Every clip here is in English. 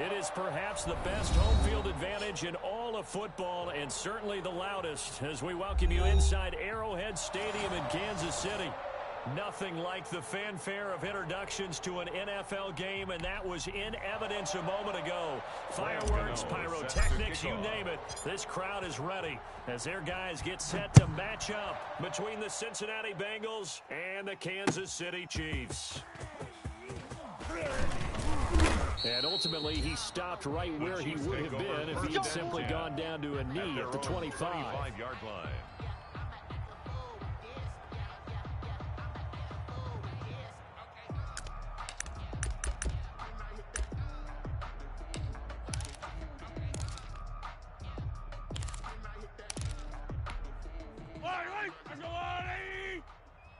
It is perhaps the best home field advantage in all of football and certainly the loudest as we welcome you inside Arrowhead Stadium in Kansas City. Nothing like the fanfare of introductions to an NFL game, and that was in evidence a moment ago. Fireworks, pyrotechnics, you name it. This crowd is ready as their guys get set to match up between the Cincinnati Bengals and the Kansas City Chiefs. And ultimately, he stopped right where he would have been if he had simply gone down to a knee at the 25-yard line.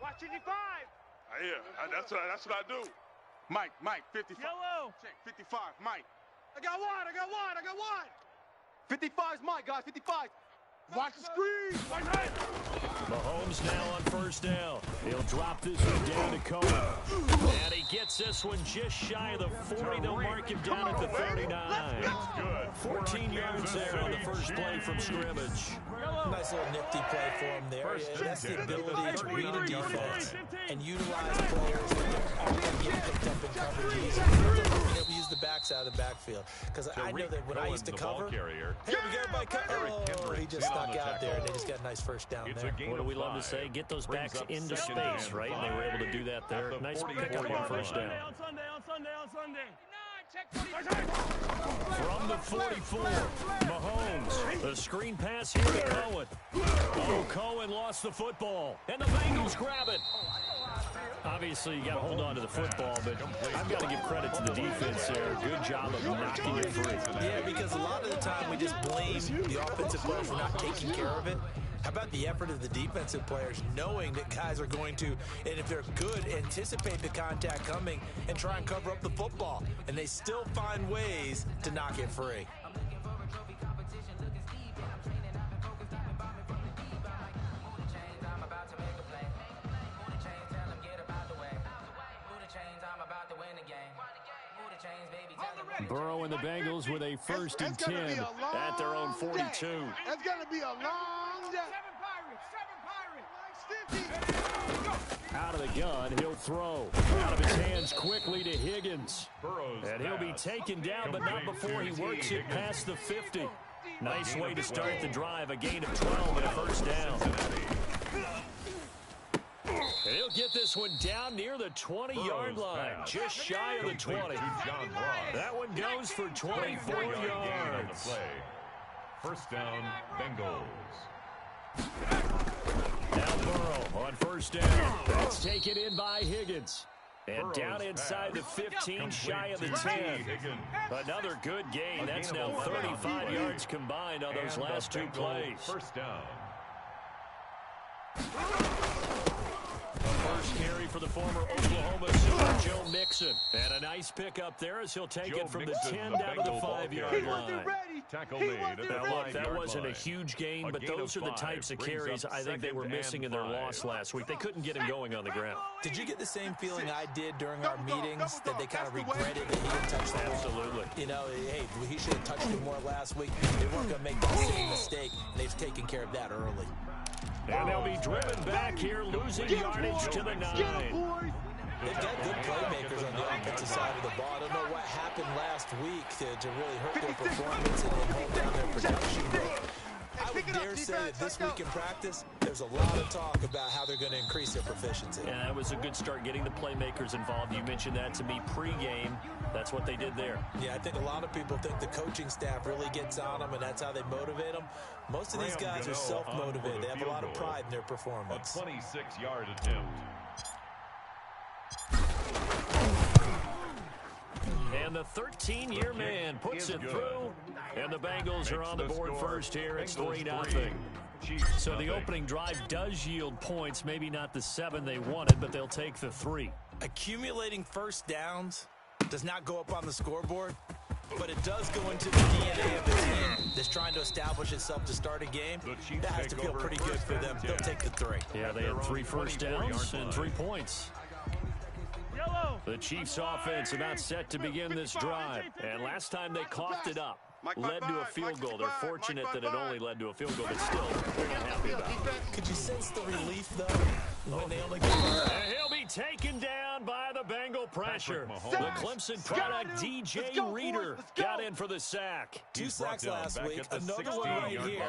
Watch 55. Yeah, that's what I do. Mike, 55. Yellow. Check, 55, Mike. I got one. 55's Mike, guys, 55. Watch the screen. Mahomes now on first down. He'll drop this one down to Cohen. And he gets this one just shy of the 40. They'll mark him down at the 39. Good. 14 yards there on the first play from scrimmage. Nice little nifty play for him there. That's the ability to read a defense and utilize players that aren't going to get picked up in coverage easy. Being able to use the backside of the backfield. Because I know that when I used to cover, hey, we got everybody covered. Oh, he just snuck out there, and they just got a nice first down there. What do we love to say? Get those backs into space, right? And they were able to do that there. Nice pickup on first down. On Sunday. From the 44, Mahomes. The screen pass here to Cohen. Oh, Cohen lost the football. And the Bengals grab it. Obviously, you got to hold on to the football, but I've got to give credit to the defense there. Good job of knocking it free. Yeah, because a lot of the time we just blame the offensive players for not taking care of it. How about the effort of the defensive players knowing that guys are going to, and if they're good, anticipate the contact coming and try and cover up the football. And they still find ways to knock it free. Burrow and the Bengals with a first and 10 at their own 42. It's going to be a long day. Out of the gun, he'll throw. Out of his hands quickly to Higgins. And he'll be taken down, but not before he works it past the 50. Nice way to start the drive. A gain of 12 and a first down. And he'll get this one down near the 20-yard line, just shy of the 20. That one goes for 24 yards. First down, Bengals. Now Burrow on first down. That's taken in by Higgins. And down inside the 15, shy of the 10. Another good gain. That's now 35 yards combined on those last two plays. First down. First carry for the former Oklahoma Super Joe Mixon. And a nice pickup there as he'll take it from the 10 down to the 5-yard line. Tackle made at the 5-yard that wasn't a line. huge gain, but those are the types of carries I think they were missing in their loss last week. They couldn't get him going on the ground. Did you get the same feeling I did during our meetings, that they kind of regretted that he didn't touch the ball? Absolutely. You know, hey, he should have touched it more last week. They weren't going to make that same mistake, and they've taken care of that early. And they'll be driven back here, losing yardage to the 9. They've got good playmakers on the offensive side of the ball. I don't know what happened last week to really hurt their performance and hold down their production. But I would dare say that this week in practice, there's a lot of talk about how they're going to increase their proficiency. And that was a good start, getting the playmakers involved. You mentioned that to me pregame. That's what they did there. Yeah, I think a lot of people think the coaching staff really gets on them, and that's how they motivate them. Most of these guys are self-motivated. They have a lot of pride in their performance. A 26-yard attempt. And the 13-year man puts it through. And the Bengals are on the board first here. It's 3-0. So the opening drive does yield points. Maybe not the 7 they wanted, but they'll take the 3. Accumulating first downs does not go up on the scoreboard, but it does go into the DNA of the team that's trying to establish itself to start a game. That has to feel pretty good for them. They'll take the 3. Yeah, they had 3 first downs and 3 points. The Chiefs offense about set to begin this drive. And last time they coughed it up, led to a field goal. They're fortunate that it only led to a field goal, but still, they're not happy about it. Could you sense the relief, though, when they only get He'll be taken down by the Bengal pressure. The Clemson product, DJ Reader, got in for the sack. 2 sacks last week, another one right here.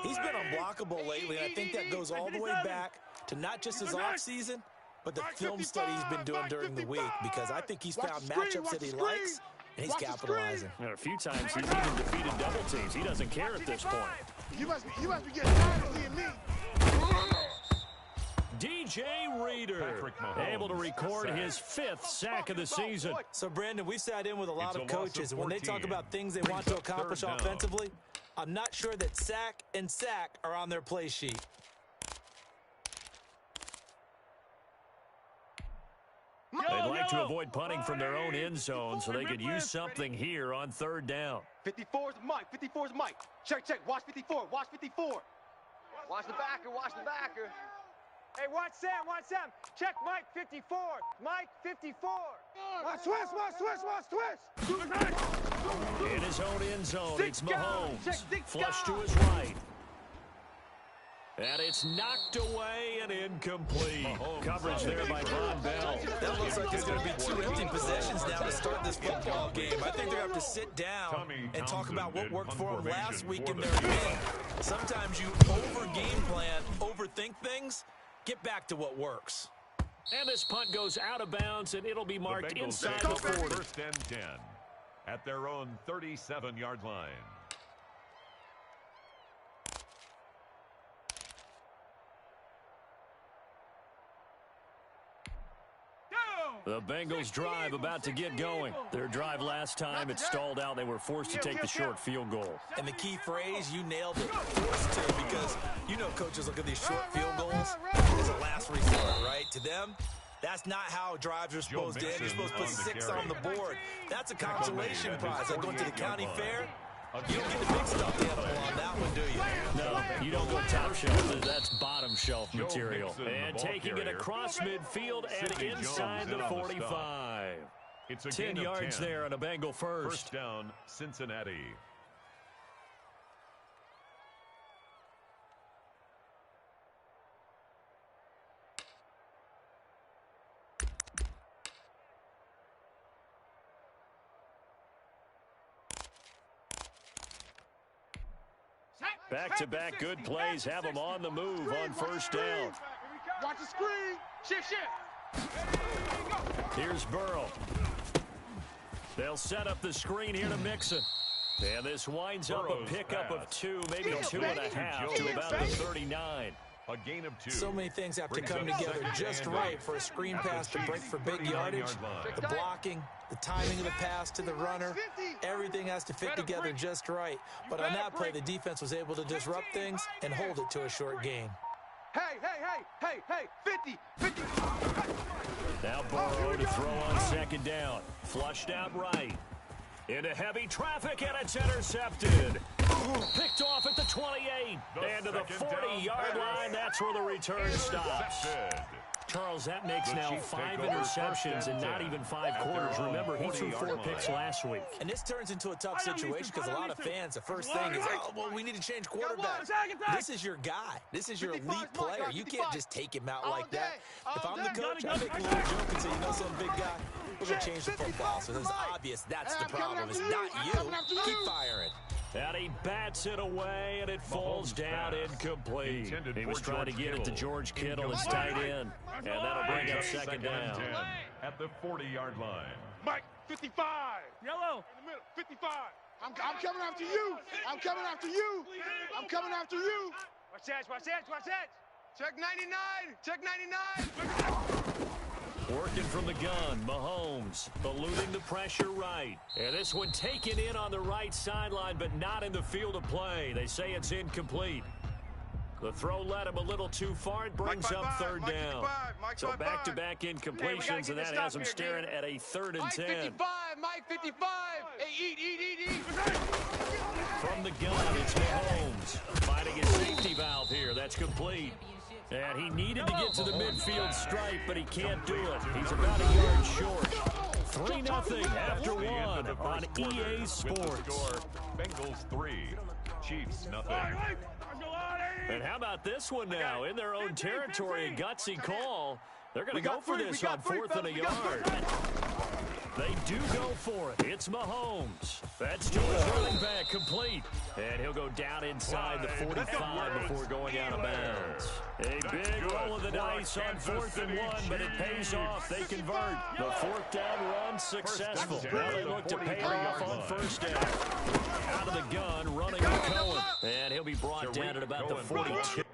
He's been unblockable lately, and I think that goes all the way back to not just his offseason, but the film study he's been doing during the week, because I think he's found matchups that he likes, and he's capitalizing. And a few times he's even defeated double teams. He doesn't care at this point. You must be getting tired of seeing me. DJ Reader able to record his 5th sack of the season. So, Brandon, we sat in with a lot of coaches, and when they talk about things they want to accomplish offensively, I'm not sure that sack and sack are on their play sheet. They'd like to avoid punting from their own end zone, so they could use something here on 3rd down. 54's Mike. 54's Mike. Check. Watch 54. Watch 54. Watch the backer. Watch the backer. Hey, watch Sam. Check Mike 54. Mike 54. Watch twist. In his own end zone, it's Mahomes. Flush to his right. And it's knocked away and incomplete. Coverage there by Von Bell. That looks like there's going to be 2 empty possessions now to start this football game. I think they're going to have to sit down and talk about what worked for them last week in their win. Sometimes you over-game plan, overthink things. Get back to what works. And this punt goes out of bounds, and it'll be marked inside the 40. 1st and 10 at their own 37-yard line. The Bengals drive about to get going. Their drive last time, it stalled out. They were forced to take the short field goal. And the key phrase, you nailed it, forced to, because you know coaches look at these short field goals as a last resort, right? To them, that's not how drives are supposed to end. You're supposed to put 6 on the board. That's a consolation prize. Like going to the county fair, you don't get the big stuffed animal on that one, do you? No, you don't go top shelf. That's bottom shelf material. And taking it across midfield and inside the 45. It's a 10 yards there on a Bengal first. 1st down, Cincinnati. Back-to-back good plays have them on the move on 1st down. Watch the screen. Shift. Here's Burrow. They'll set up the screen here to Mixon. And this winds up a pickup of 2, maybe 2.5 to about the 39. A gain of 2. So many things have to come together just right for a screen pass to break for big yardage. The blocking, the timing of the pass to the runner, everything has to fit together just right. But on that play, the defense was able to disrupt things and hold it to a short gain. Hey, 50. Now Burrow to throw on 2nd down. Flushed out right. Into heavy traffic, and it's intercepted. Picked off at the 28. And to the 40-yard line, that's where the return stops. Charles, that makes now 5 interceptions in not even 5 quarters. Remember, he threw 4 picks last week. And this turns into a tough situation because a lot of fans, the first thing is, oh, well, we need to change quarterbacks. This is your guy. This is your elite player. You can't just take him out like that. If I'm the coach, I make a little joke and say, you know some big guy, we're going to change the football. So it's obvious that's the problem. It's not you. Keep firing. And he bats it away, and it falls down incomplete. He was trying to get it to George Kittle, his tight end. And that'll bring up 2nd down. At the 40-yard line. Mike 55. Yellow. In the middle. 55. I'm coming after you. I'm coming after you. Watch that. Check 99. Working from the gun, Mahomes eluding the pressure right. And this one taken in on the right sideline, but not in the field of play. They say it's incomplete. The throw led him a little too far. It brings up 3rd down. So back-to-back incompletions, and that has him staring at a 3rd and 10. Mike 55. Hey, eat. From the gun, it's Mahomes finding his safety valve here. That's complete. And he needed to get to the midfield stripe, but he can't do it. He's about a yard short. 3-0 after one on EA Sports. Bengals 3, Chiefs 0. And how about this one now? In their own territory, a gutsy call. They're going to go for this on 4th and a yard. They do go for it. It's Mahomes. That's to his running back, complete. And he'll go down inside the 45 before going out of bounds. A big roll of the dice on 4th and 1, but it pays off. They convert. The 4th down run successful. Now they look to pay it off on 1st down. Out of the gun, running with Cohen. And he'll be brought down at about the 42.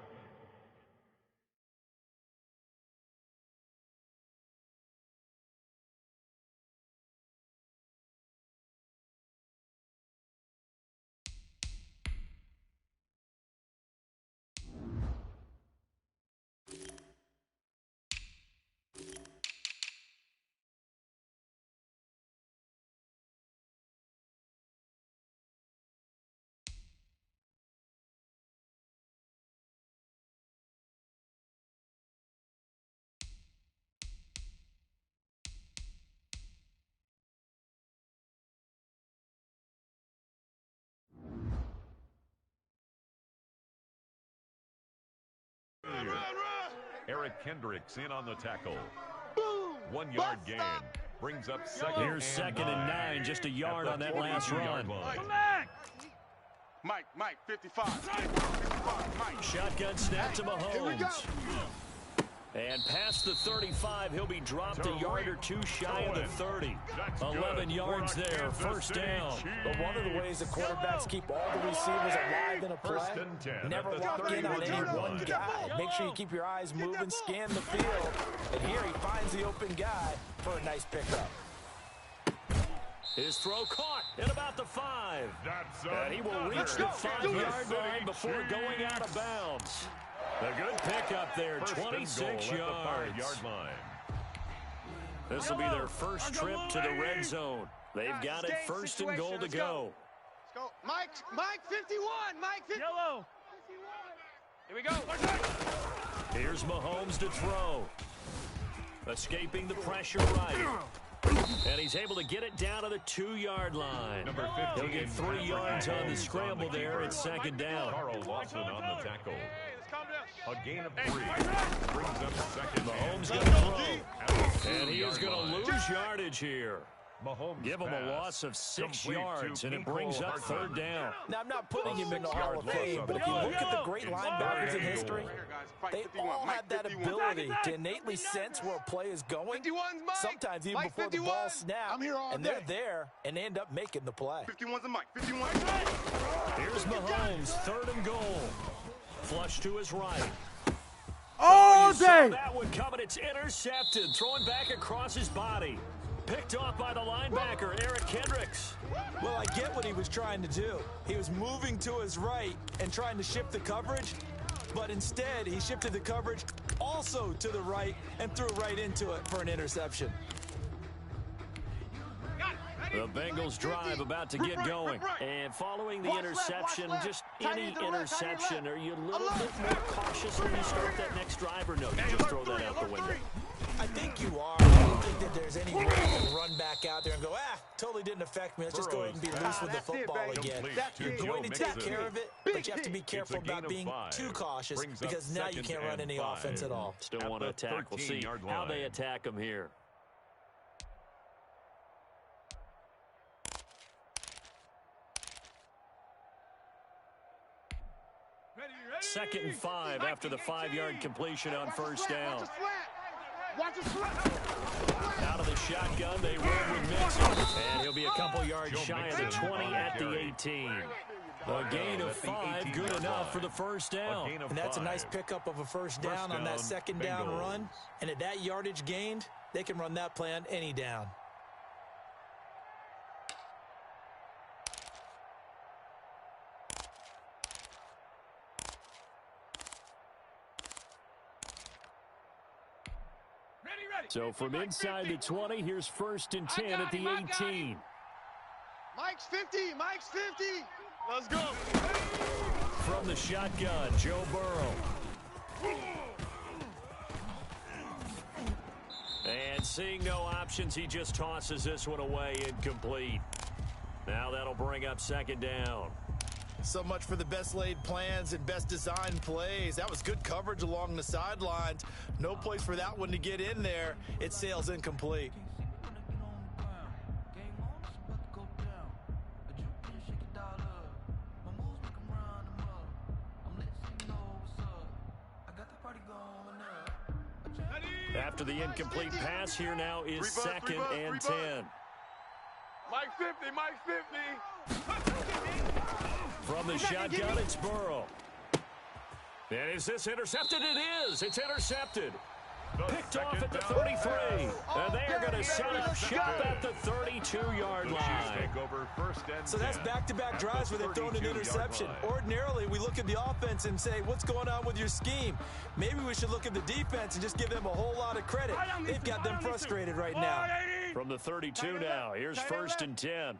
Eric Kendricks in on the tackle. 1 yard gain. Brings up second. Here's 2nd and 9, just a yard on that last run. Mike, 55. 55, Mike. Shotgun snap to Mahomes. And past the 35, he'll be dropped a yard or two shy of the 30. 11 yards there, 1st down. But one of the ways the quarterbacks keep all the receivers alive in a play, never lock in on any one guy. Make sure you keep your eyes moving, scan the field. And here he finds the open guy for a nice pickup. His throw caught at about the 5. And he will reach the 5-yard line before going out of bounds. A good pickup there, 26 yards. This will be their first trip to the red zone. They've got it 1st and goal to go. Let's go. Mike 51. Mike 51. Yellow. Here we go. Here's Mahomes to throw. Escaping the pressure right. And he's able to get it down to the 2-yard line. Number 15. He'll get 3 yards on the scramble there. It's 2nd down. Carl Lawson on the tackle. A gain of 3. Brings up 2nd. Mahomes going to throw. And he is going to lose yardage here. Mahomes Give him a loss of 6 yards, and it brings up 3rd down. Now, I'm not putting him in the Hall of Fame, but if you look at the great linebackers in history, they all have that ability to innately sense where a play is going, sometimes even before the ball snaps, and they're there, and they end up making the play. 51's a Mike. 51. Here's Mahomes, 3rd and goal. Flush to his right. All You day. saw that one coming. It's intercepted. Throwing back across his body. Picked off by the linebacker, Eric Kendricks. Well, I get what he was trying to do. He was moving to his right and trying to shift the coverage, but instead he shifted the coverage also to the right and threw right into it for an interception. The Bengals drive about to get going. And following the interception, just any interception, are you a little bit more cautious when you start that next drive, or no, you just throw that out the window? I think you are. I don't think that there's any way you can run back out there and go, totally didn't affect me. Let's just go ahead and be loose with the football again. You're going to take care of it, but you have to be careful about being too cautious because now you can't run any offense at all. Still want to attack. We'll see how they attack them here. Second and 5 after the 5-yard completion on 1st down. Out of the shotgun, they run with Mixon. And he'll be a couple yards shy of the 20 at the 18. A gain of 5, good enough for the 1st down. And that's a nice pickup of a 1st down on that 2nd down run. And at that yardage gained, they can run that play on any down. So from inside the 20, here's 1st and 10 at the 18. Mike's 50. Mike's 50. Let's go. From the shotgun, Joe Burrow. Seeing no options, he just tosses this one away incomplete. Now that'll bring up second down. So much for the best laid plans and best designed plays. That was good coverage along the sidelines. No place for that one to get in there. It sails incomplete. After the incomplete pass, here now is second and 10. Mike 50, Mike 50. From the shotgun, it's Burrow. And is this intercepted? It is. It's intercepted. Picked off at the 33. And they are going to set up shop at the 32-yard line. So that's back-to-back drives where they've thrown an interception. Ordinarily, we look at the offense and say, what's going on with your scheme? Maybe we should look at the defense and just give them a whole lot of credit. They've got them frustrated right now. From the 32 now, here's first and 10.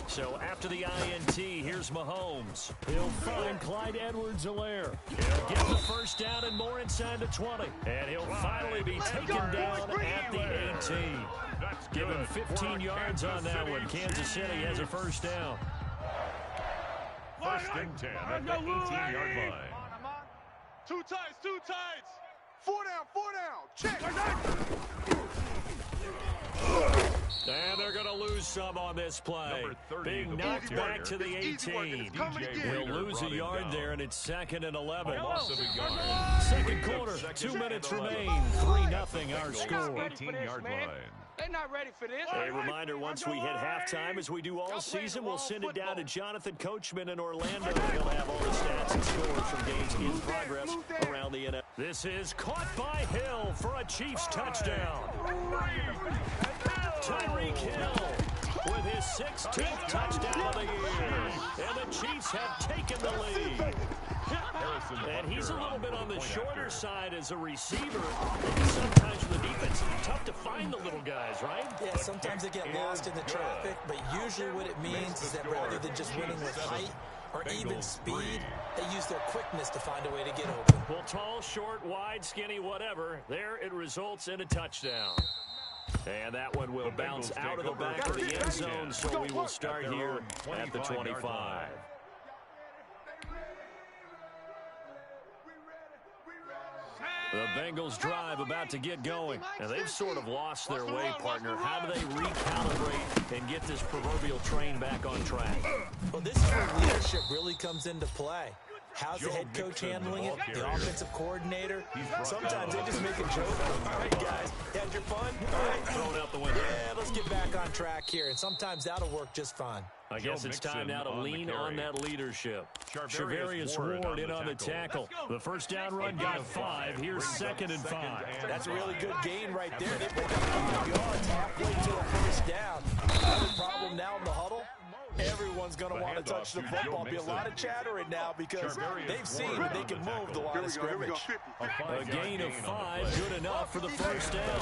So after the INT, here's Mahomes. He'll find Clyde Edwards-Helaire. He'll get the first down and more inside the 20. And he'll finally be taken down at the 18. Give him 15 yards on that one. Kansas City has a first down. First and 10 at the 18-yard line. Two tights. Four down. Check. And they're going to lose some on this play. Being knocked back to the 18. He'll lose a yard there, and it's second and 11. Second quarter, 2 minutes remain. 3-0 our score. 18-yard line. They're not ready for this. A reminder, once we hit halftime, as we do all season, we'll send it down to Jonathan Coachman in Orlando. He'll have all the stats and scores from games in progress around the NFL. This is caught by Hill for a Chiefs touchdown. Tyreek Hill with his 16th touchdown of the year. And the Chiefs have taken the lead. And he's a little bit on the shorter side as a receiver. And sometimes for the defense, it's tough to find the little guys, right? Yeah, sometimes they get lost in the traffic, but usually what it means is that rather than just winning with height or even speed, they use their quickness to find a way to get open. Well, tall, short, wide, skinny, whatever. There it results in a touchdown. And that one will bounce out of the back of the end zone, so we will start here at the 25. The Bengals drive about to get going. And they've sort of lost their way, partner. How do they recalibrate and get this proverbial train back on track? Well, this is where leadership really comes into play. How's the head coach handling it? The offensive coordinator? Sometimes they just make a joke. All right, guys, had your fun? All right, throw it out the window. Yeah, let's get back on track here, and sometimes that'll work just fine. I guess it's time now to lean on that leadership. Charvarius Ward in on the tackle. The first down run got 5. Here's second and 5. That's a really good gain right there. They picked up 5 yards halfway to a first down. Another problem now in the huddle. Everyone's going to want to touch the football. Be a lot of chattering now because they've seen that they can move the line of scrimmage. A gain of 5, good enough for the first down.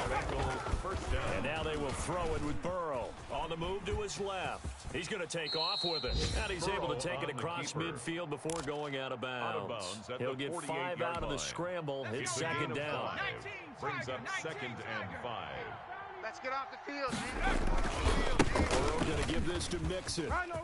And now they will throw it with Burrow. On the move to his left. He's going to take off with it. And he's able to take it across midfield before going out of bounds. He'll get 5 out of the scramble. It's second down. Brings up second and 5. Let's get off the field, G. Burrow going to give this to Mixon. Rhino.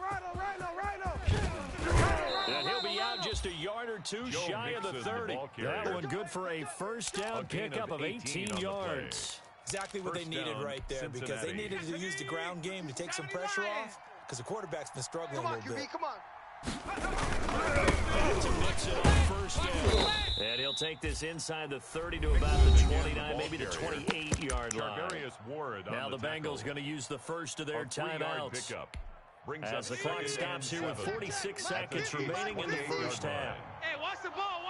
And he'll be out just a yard or two shy of the 30. That one good for a first down pickup of 18 yards. Exactly what they needed right there, because they needed to use the ground game to take some pressure off, because the quarterback's been struggling a little bit. Come on. To Mixon on first down. And he'll take this inside the 30 to about the 29, maybe the 28-yard line. Now the Bengals going to use the first of their timeouts. As the clock stops here with 46 seconds remaining in the first half. Hey, watch the ball.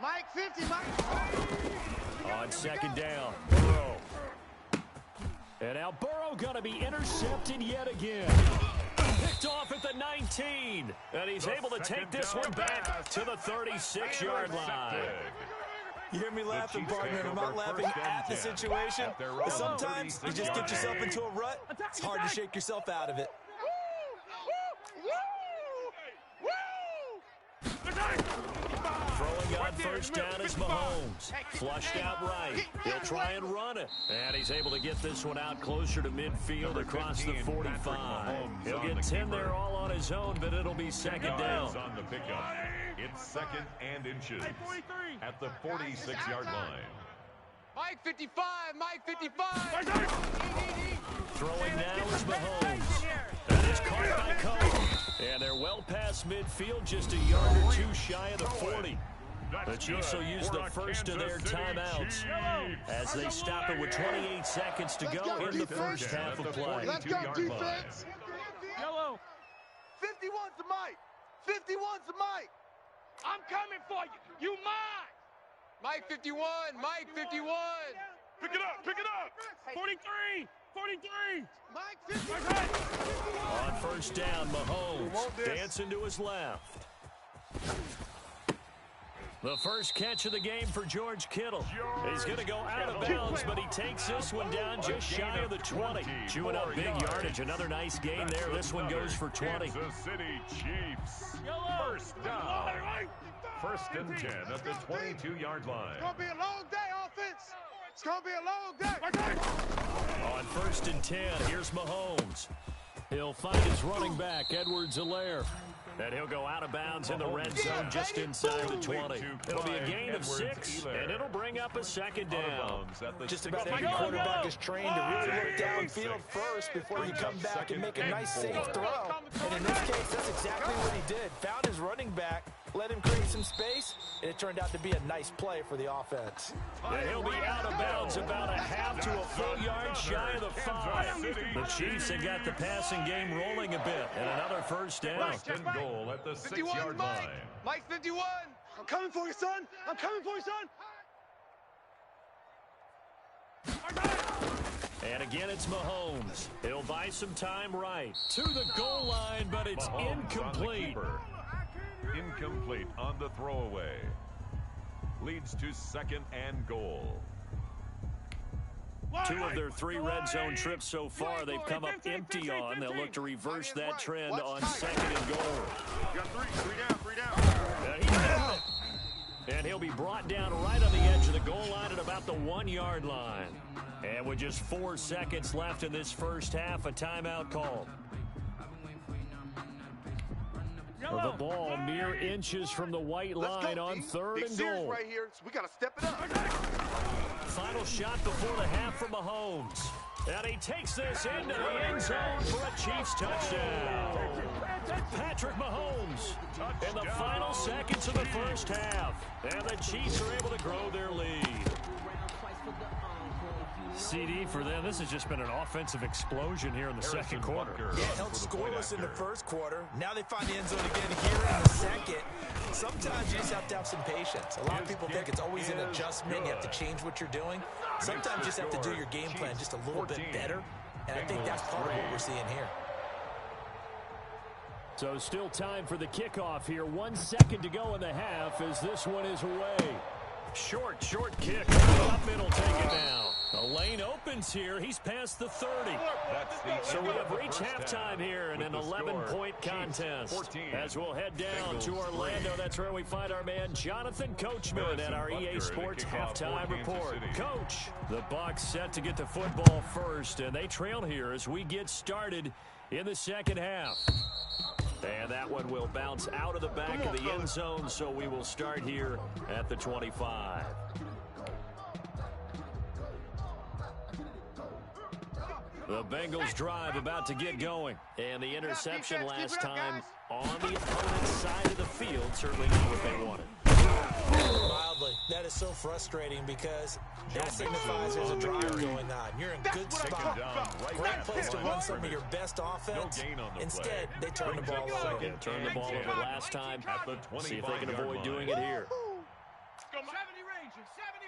Mike 50, Mike. On second down, Burrow. And now Burrow going to be intercepted yet again. Picked off at the 19. And he's able to take this one back to the 36-yard line. You hear me laughing, partner? I'm not laughing at the situation. But sometimes you just get yourself into a rut. It's hard to shake yourself out of it. Throwing on On first down is Mahomes. Flushed out right. He'll try and run it. And he's able to get this one out closer to midfield across the 45. He'll get 10 there all on his own, but it'll be second down. On the pickup. It's second and inches at the 46-yard line. Mike 55, Mike 55. Throwing now is Mahomes. That is caught by Cohen. And they're well past midfield, just a yard or two shy of the 40. The Chiefs will use the first of their timeouts as they stop it with 28 seconds to go in the first half of play. Let's go, defense. Yellow. 51's the Mike. 51's the Mike. I'm coming for you. You mine. Mike 51. Mike 51. Pick it up. Pick it up. 43. 43. Mike 51. On first down, Mahomes dancing to his left. The first catch of the game for George Kittle. He's going to go out of bounds, but he takes this one down just shy of the 20. Chewing up big yardage. Another nice gain there. This one goes for 20. Kansas City Chiefs. First down. First and 10 at the 22-yard line. It's going to be a long day, offense. It's going to be a long day. On first and 10, here's Mahomes. He'll find his running back, Edwards-Helaire. And he'll go out of bounds in the red zone just inside the 20. It'll be a gain of 6, and it'll bring up a second down. Just about every quarterback is trained to really look downfield first before you come back and make a nice, safe throw. And in this case, that's exactly what he did. Found his running back, let him create some space, and it turned out to be a nice play for the offense. And he'll be out of bounds about a half to a full yard shy of the 5. The Chiefs have got the passing game rolling a bit, and another first down. First and goal at the 6-yard line. Mike 51. I'm coming for you, son. I'm coming for you, son. And again, it's Mahomes. He'll buy some time right to the goal line, but it's Mahomes incomplete. Incomplete on the throwaway. Leads to second and goal. 2 of their 3 red zone trips so far, they've come up empty on. They'll look to reverse that trend on second and goal. You got 3 down, 3 down. He got it. And he'll be brought down right on the edge of the goal line at about the 1-yard line. And with just 4 seconds left in this first half, a timeout called. The ball mere inches from the white line on third and goal. Right here, so we got to step it up. Final shot before the half from Mahomes. And he takes this into the end zone for a Chiefs touchdown. Patrick Mahomes in the final seconds of the first half. And the Chiefs are able to grow their lead. CD for them, this has just been an offensive explosion here in the second quarter. Yeah, held scoreless in the first quarter. Now they find the end zone again here in the second. Sometimes you just have to have some patience. A lot of people think it's always an adjustment. You have to change what you're doing. Sometimes you just have to do your game plan just a little bit better. And I think that's part of what we're seeing here. So still time for the kickoff here. 1 second to go in the half as this one is away. Short kick. Up middle, take it down. The lane opens here. He's past the 30. So we have reached halftime here in an 11-point contest. As we'll head down to Orlando, that's where we find our man Jonathan Coachman at our EA Sports Halftime Report. Coach, the Bucs set to get the football first, and they trail here as we get started in the second half. And that one will bounce out of the back of the end zone, so we will start here at the 25. The Bengals drive about to get going. And the interception last time on the opponent's side of the field, certainly not what they wanted. Mildly. That is so frustrating because that signifies there's a drive going on. You're in good spot. Great place to run some of your best offense. Instead, they turn the ball over. Turn the ball over last time. See if they can avoid doing it here. 70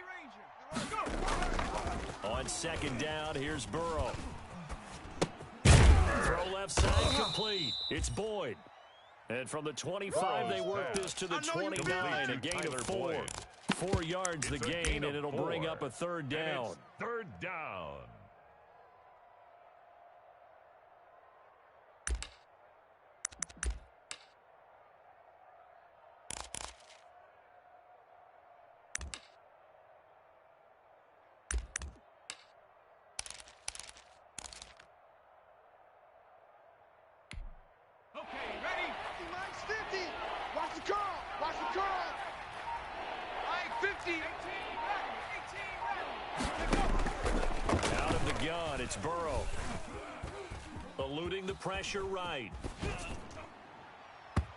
Ranger. On second down, here's Burrow. Throw left side complete. It's Boyd. And from the 25, they work this to the 29, a gain of 4. 4 yards the gain, and it'll bring up a third down. Third down. Out of the gun, it's Burrow. Eluding the pressure right.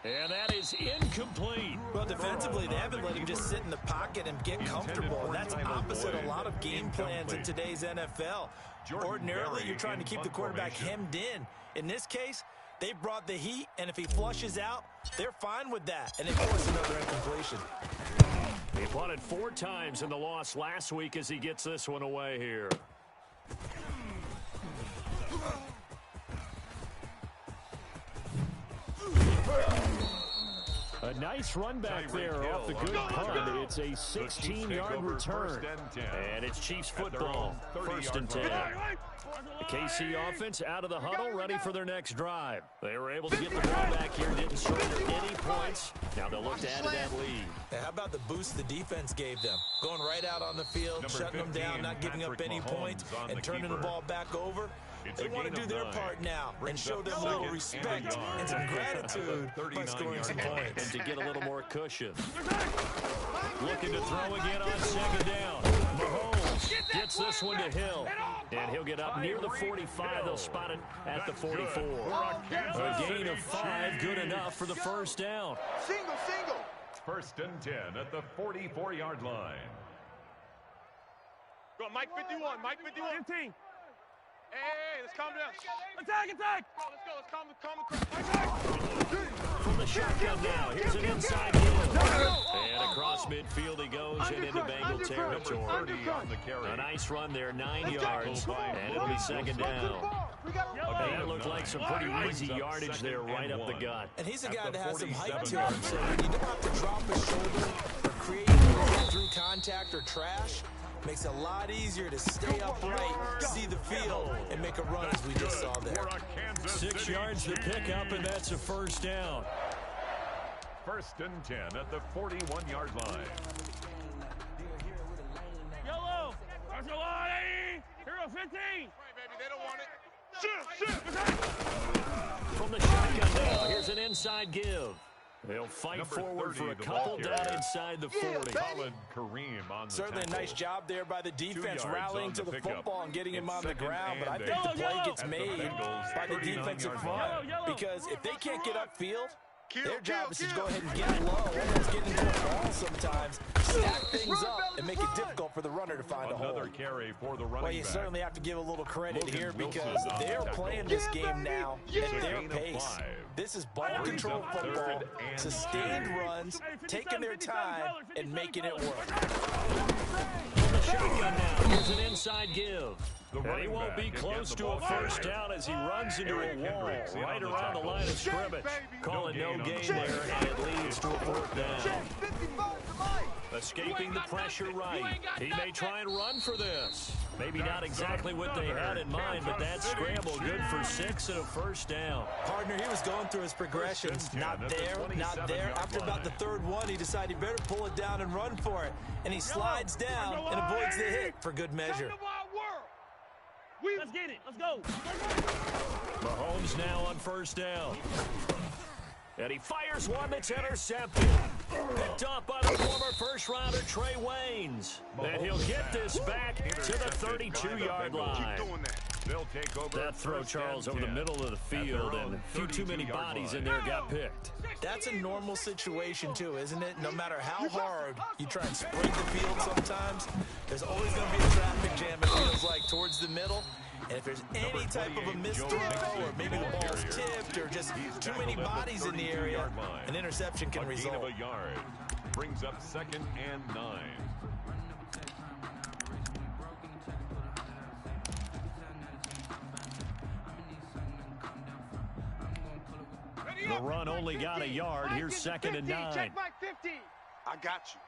And that is incomplete. Well, defensively, they haven't let him just sit in the pocket and get comfortable. That's opposite a lot of game plans in today's NFL. Ordinarily, you're trying to keep the quarterback hemmed in. In this case, they brought the heat, and if he flushes out, they're fine with that, and they force another incompletion. He punted 4 times in the loss last week as he gets this one away here. A nice run back there off the good punt. It's a 16-yard return. And it's Chiefs football, 1st and 10. The KC offense out of the huddle, ready for their next drive. They were able to get the ball back here, didn't surrender any points. Now they'll look to add to that lead. Hey, how about the boost the defense gave them? Going right out on the field, shutting them down, not giving up any points, and turning the ball back over. They want to do their part now and show them a little respect and some gratitude by scoring some points. And to get a little more cushion. Looking to throw again on 2nd down. Mahomes gets this one to Hill. And he'll get up near the 45. They'll spot it at the 44. A gain of 5, good enough for the 1st down. Single. 1st and 10 at the 44-yard line. Go, Mike 51, Mike 51. 15. Hey, let's calm down. Attack! Let's go. Let's calm. From the shotgun now, here's an inside kill. And across midfield he goes and into Bengal territory. A nice run there, 9 yards, and it'll be 2nd down. That looked like some pretty easy yardage there right up the gut. And he's a guy that has some height to him, so you don't have to drop his shoulder or create through contact or trash. Makes it a lot easier to stay upright, see the field, and make a run as we just saw there. 6 yards to pick up, and that's a 1st down. 1st and 10 at the 41-yard line. Yellow! That's a lot, eh? Hero 15! Right, baby, they don't want it. From the shotgun now, here's an inside give. They'll fight forward for a couple down inside the 40. Solid Kareem on the Certainly a nice job there by the defense, rallying to the football and getting him on the ground. But I think the play gets made by the defensive front, because if they can't get upfield, their job is to go ahead and get low, almost get into a ball sometimes, stack things up, and make it difficult for the runner to find a hole. Another carry for the running Well, you back. certainly have to give a little credit here, because they're playing this game now at their pace. This is ball control football, sustained runs, taking their time, and making it work. Shotgun now. Here's an inside give. And he won't be close to a 1st down as he runs into a wall right around the line of scrimmage. Calling no gain there, and it leads to a 4th down. Escaping the pressure right. He may try and run for this. Maybe not exactly what they had in mind, but that scramble good for 6 and a 1st down. Partner, he was going through his progressions. Not there, not there. After about the 3rd one, he decided he better pull it down and run for it. And he slides down and avoids the hit for good measure. Let's get it. Let's go. Mahomes now on 1st down. And he fires one that's intercepted. Picked up by the former 1st-rounder Trey Waynes. And he'll get this back to the 32-yard line. They'll take over. That throw, Charles, over the middle of the field, and a few too many bodies in there got picked. That's a normal situation, too, isn't it? No matter how hard you try and spread the field sometimes, there's always going to be a traffic jam, it feels like, towards the middle. And if there's any type of a missed throw, or maybe the ball's tipped, or just too many bodies in the area, an interception can result. A gain of a yard brings up 2nd and 9. The run only got a yard. Here's 2nd and 9. Check Mike 50. I got you.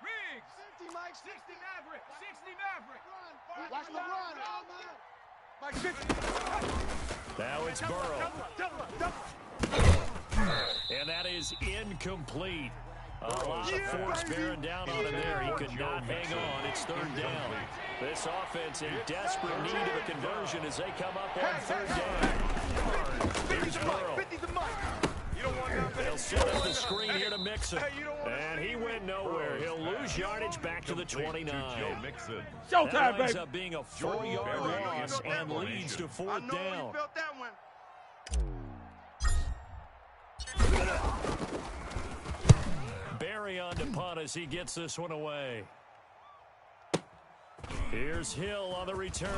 Riggs. 50, Mike. 60 Maverick. 60 Maverick. Watch the run. Mike 50. Now it's Burrow. And that is incomplete. A lot of force bearing down on him there. He could not hang on. It's 3rd down. This offense in desperate need of a conversion as they come up on 3rd down. Here's Burrow. 50's the Mike. You don't want that. They'll set up the screen here to Mixon. And he went nowhere. He'll lose yardage back to the 29. Showtime, That ends baby. up being a 4-yard loss and leads to fourth down. Felt that one. Barry on to punt as he gets this one away. Here's Hill on the return.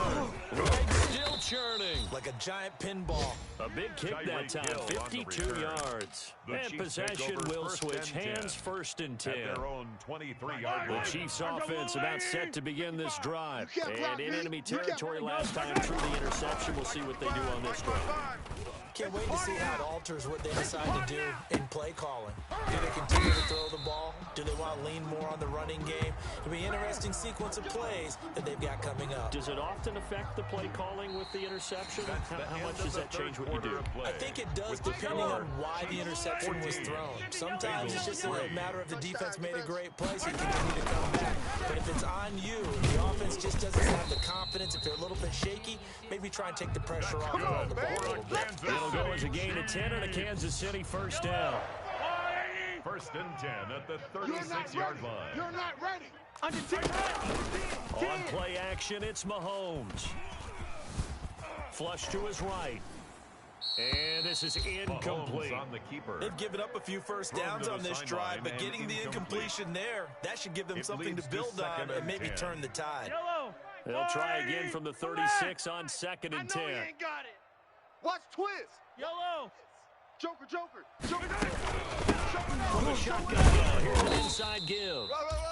Right, still churning. Like a giant pinball. A big kick that time, 52 yards. And possession will switch hands, 1st and 10. Their own 23-yard The line. Chiefs offense about set to begin this drive. And in enemy territory last time through the interception. We'll see what they do on this drive. Can't wait to see how it alters what they decide to do in play calling. Do they continue to throw the ball? Do they want to lean more on the running game? It'll be an interesting sequence of plays that they've got coming up. Does it often affect the play calling with the interception? How much does that change what you do? I think it does depending on why the interception was thrown. Sometimes it's just a matter of the defense made a great play, so you continue to come back. But if it's on you, if the offense just doesn't have the confidence, if they're a little bit shaky, maybe try and take the pressure off and run the ball a little bit. It'll go as a gain of 10 and a Kansas City 1st down. 1st and 10 at the 36-yard line. You're not ready. On play action, it's Mahomes. Flush to his right. And this is incomplete. On the keeper. They've given up a few first downs on this drive, but getting the incompletion there, that should give them something to build on and maybe turn the tide. They'll try again from the 36 on 2nd and 10. Ain't got it. Watch twist. Yellow. Joker. From the shotgun now, here's an inside give.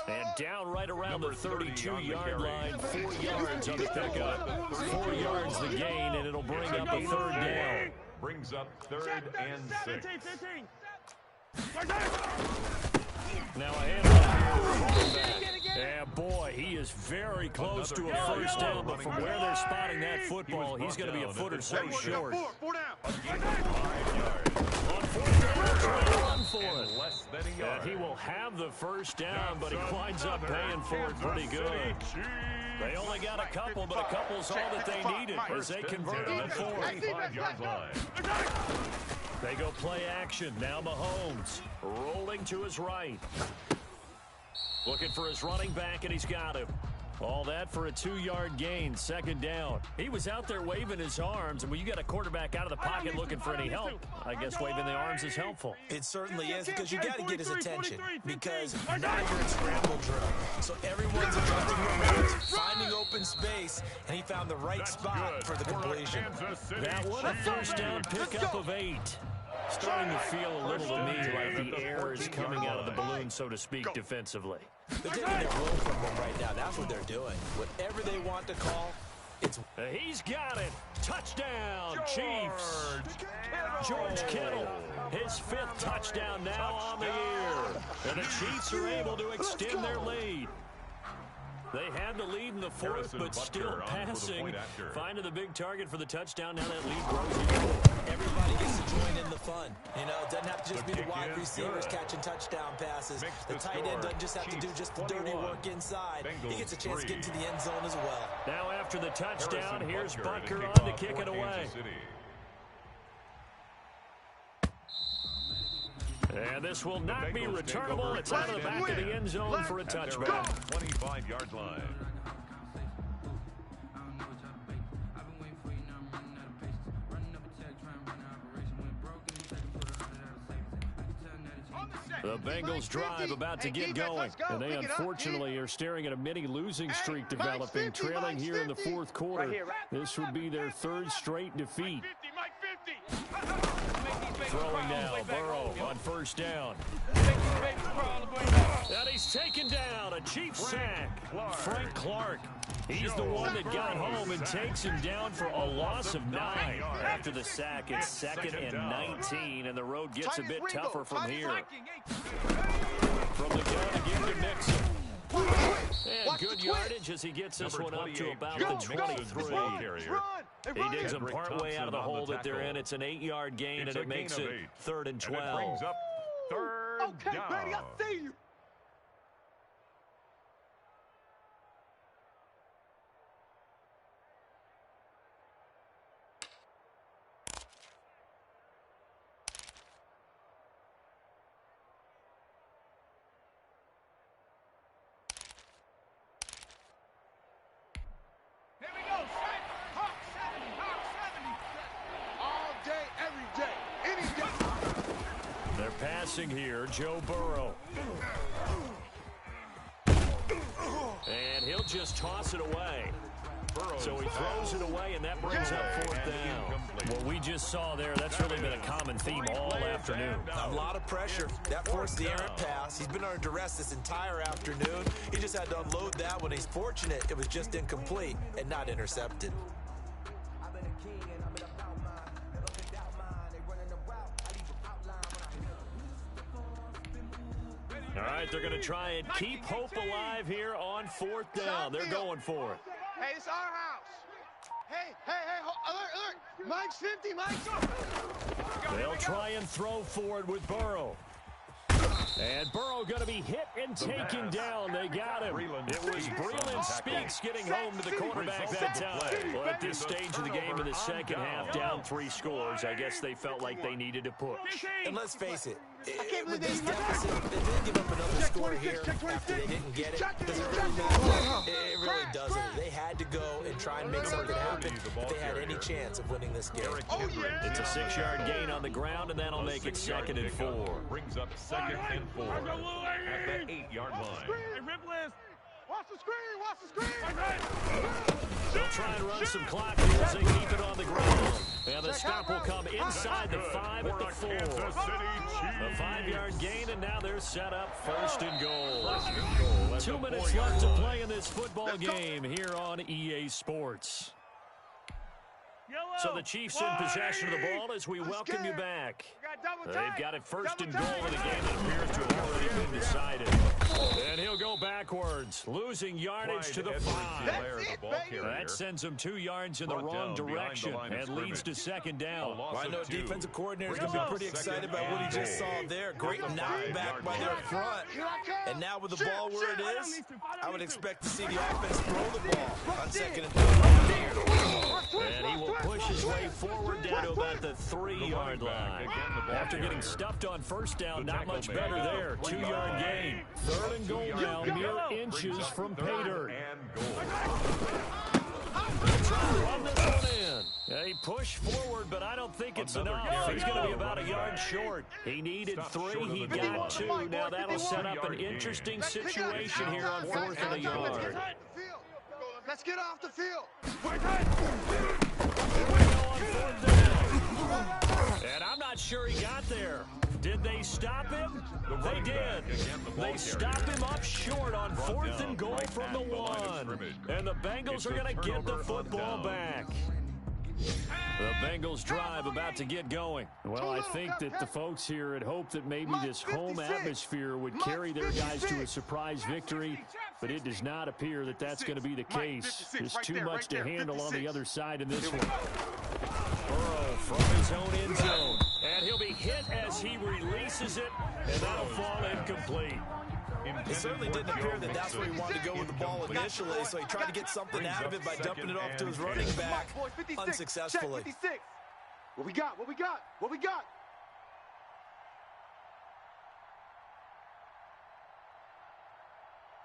And down right around the 32-yard line, 4 yards on the pickup. 4 yards the gain, and it'll bring up a 3rd down. Brings up 3rd and 6. Now a handoff here. And boy, he is very close to a 1st down, but from where they're spotting that football, he's going to be a foot or so short. 4 down. On 4th down, they'll try to run for it. Less than a yard. And he will have the 1st down, but he winds up paying for it pretty good. They only got a couple, but a couple's all that they needed as they convert on 4th. 25-yard line. They go play action. Now Mahomes rolling to his right. Looking for his running back, and he's got him. All that for a 2-yard gain, 2nd down. He was out there waving his arms, and when you got a quarterback out of the pocket looking for any help, I guess waving the arms is helpful. It certainly is, because you got to get his attention, because now you're in scramble drill. So everyone's adjusting their routes, finding open space, and he found the right spot for the completion. That was a 1st down pickup of 8. Starting to feel a little to me like the air is coming out of the balloon, so to speak, defensively. They're taking their will from them right now. That's what they're doing. Whatever they want to call, it's... He's got it. Touchdown, Chiefs. George Kittle, his 5th touchdown now on the year. And the Chiefs are able to extend their lead. They had the lead in the 4th, but still passing. Finding the big target for the touchdown. Now that lead grows even. Everybody gets to join in the fun. You know, it doesn't have to just be the wide receivers catching touchdown passes. The tight end doesn't just have to do just the dirty work inside. He gets a chance to get into the end zone as well. Now after the touchdown, here's Butker on to kick it away. And this will not be returnable. It's out of the back of the end zone for a touchback. 25-yard line. The Bengals drive about to get going, and they unfortunately are staring at a mini losing streak developing, trailing here in the 4th quarter. This would be their 3rd straight defeat. Throwing now, Burrow on 1st down. And he's taken down, a Chiefs sack. Frank Clark, he's the one that got home and takes him down for a loss of 9. After the sack, it's 2nd and 19, and the road gets a bit tougher from here. From the gun again to Mixon. And good yardage as he gets this one up to about the 23. He digs them partway out of the hole that they're in. It's an 8-yard gain, and it makes it 3rd and 12. And it brings up 3rd down. Baby, I see you. passing here, Joe Burrow. And he'll just toss it away. So he throws it away, and that brings up 4th down. What we just saw there, that's really been a common theme all afternoon. A lot of pressure. That forced the errant pass. He's been under duress this entire afternoon. He just had to unload that one. He's fortunate it was just incomplete and not intercepted. All right, they're going to try and keep hope alive here on 4th down. They're going for it. Hey, it's our house. Hey, alert. Mike's 50, Mike's. They'll try and throw forward with Burrow. And Burrow going to be hit and taken down. They got him. It was Breland Speaks getting home to the quarterback that time. Well, at this stage of the game in the second half, down 3 scores, I guess they felt like they needed to push. And let's face it, with this deficit, they didn't give up another score here after they didn't get it. Does it really matter? It really doesn't. They had to go and try and make something happen if they had any chance of winning this game. It's a 6-yard gain on the ground, and that'll make it 2nd and 4. Brings up 2nd and 4 at the 8-yard line. Watch the screen. They'll try and run some clock here as they keep it on the ground. And the stop will come inside the 5 at the 4. A 5-yard gain, and now they're set up 1st and goal. 2 minutes left to play in this football game here on EA Sports. So the Chiefs in possession of the ball as we welcome you back. They've got it 1st and goal in a game that appears to have already been decided. And he'll go backwards, losing yardage to the 5. That sends him 2 yards in the wrong direction and leads to 2nd down. Well, I know defensive coordinator's going to be pretty excited about what he just saw there. Great knockback by their front. And now with the ball where it is, I would expect to see the offense throw the ball on 2nd and 3. And he will push his way forward down to about the 3-yard line. After getting stuffed on 1st down, not much better there. 2-yard gain. 3rd and goal now, mere inches from pay dirt. Trying to run this one in. He pushed forward, but I don't think it's enough. He's going to be about a yard short. He needed 3. He got 2. Now that'll set up an interesting situation here on 4th and a yard. Let's get off the field. And I'm not sure he got there. Did they stop him? They did. They stop him up short on 4th and goal from the 1. And the Bengals are going to get the football back. The Bengals drive about to get going. Well, I think that the folks here had hoped that maybe this home atmosphere would carry their guys to a surprise victory, but it does not appear that that's going to be the case. There's too much to handle on the other side in this one. Burrow from his own end zone, and he'll be hit as he releases it, and that'll fall incomplete. It certainly didn't appear that that's where he wanted to go with the ball initially, so he tried to get something out of it by dumping it off to his running back unsuccessfully. What we got?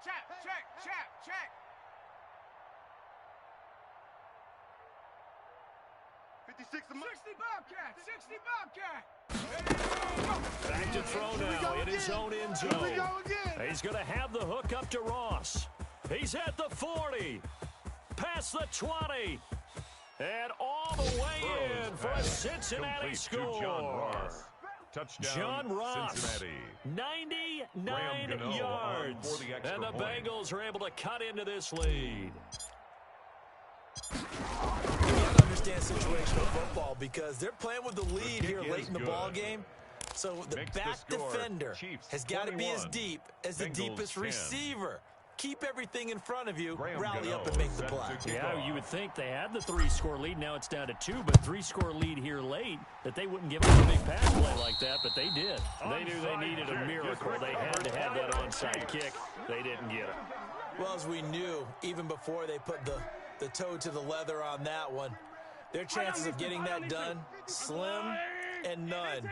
Check. 56 60 Bobcat. Back to throw now in his own end zone. He's going to have the hook up to Ross. He's at the 40. Past the 20. And all the way in for a Cincinnati score. Touchdown, John Ross, Cincinnati. 99 yards. And the Bengals are able to cut into this lead. You got to understand situational football because they're playing with the lead here late in the ball game. So the back defender has got to be as deep as the deepest receiver. Keep everything in front of you, rally up and make the play. Yeah, you would think they had the 3-score lead. Now it's down to 2, but 3-score lead here late, that they wouldn't give up a big pass play like that, but they did. They knew they needed a miracle. They had to have that onside kick. They didn't get it. Well, as we knew, even before they put the toe to the leather on that one, their chances of getting that done, slim and none.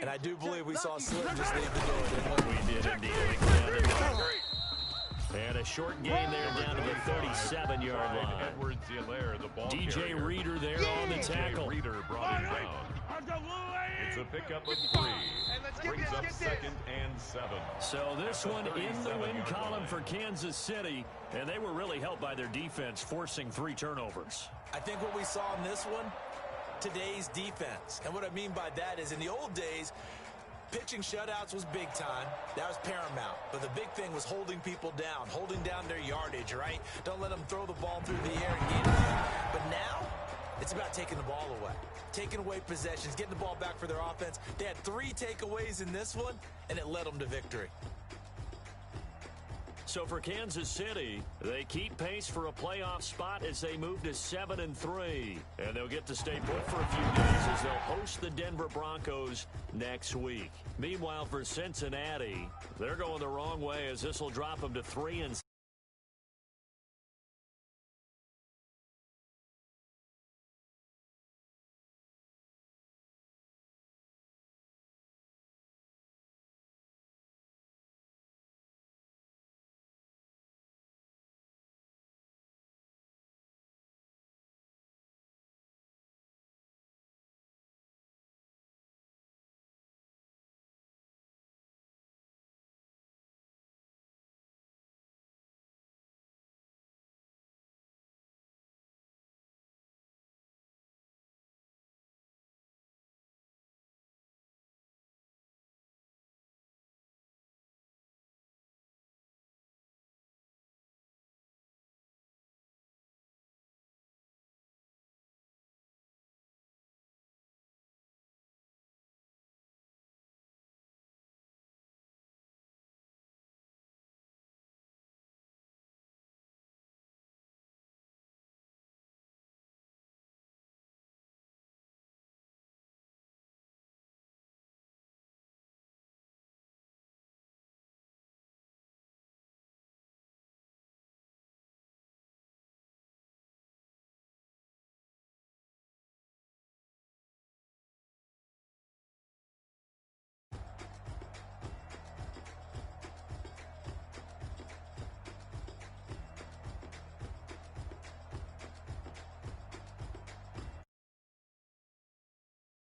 And I do believe we saw Slim just leave the door, didn't we? We did indeed. And a short gain there down to the 37-yard line. Edwards-Helaire, the ball DJ carrier. Reader there on the tackle. Reader brought him down. It's a pickup of 3. Brings up 2nd and 7. So this one in the win column for Kansas City, and they were really helped by their defense, forcing 3 turnovers. I think what we saw in this one, today's defense. And what I mean by that is in the old days, pitching shutouts was big time. That was paramount. But the big thing was holding people down, holding down their yardage, right? Don't let them throw the ball through the air and get it. But now, it's about taking the ball away, taking away possessions, getting the ball back for their offense. They had 3 takeaways in this one, and it led them to victory. So for Kansas City, they keep pace for a playoff spot as they move to 7-3. And they'll get to stay put for a few days as they'll host the Denver Broncos next week. Meanwhile, for Cincinnati, they're going the wrong way as this will drop them to 3-6.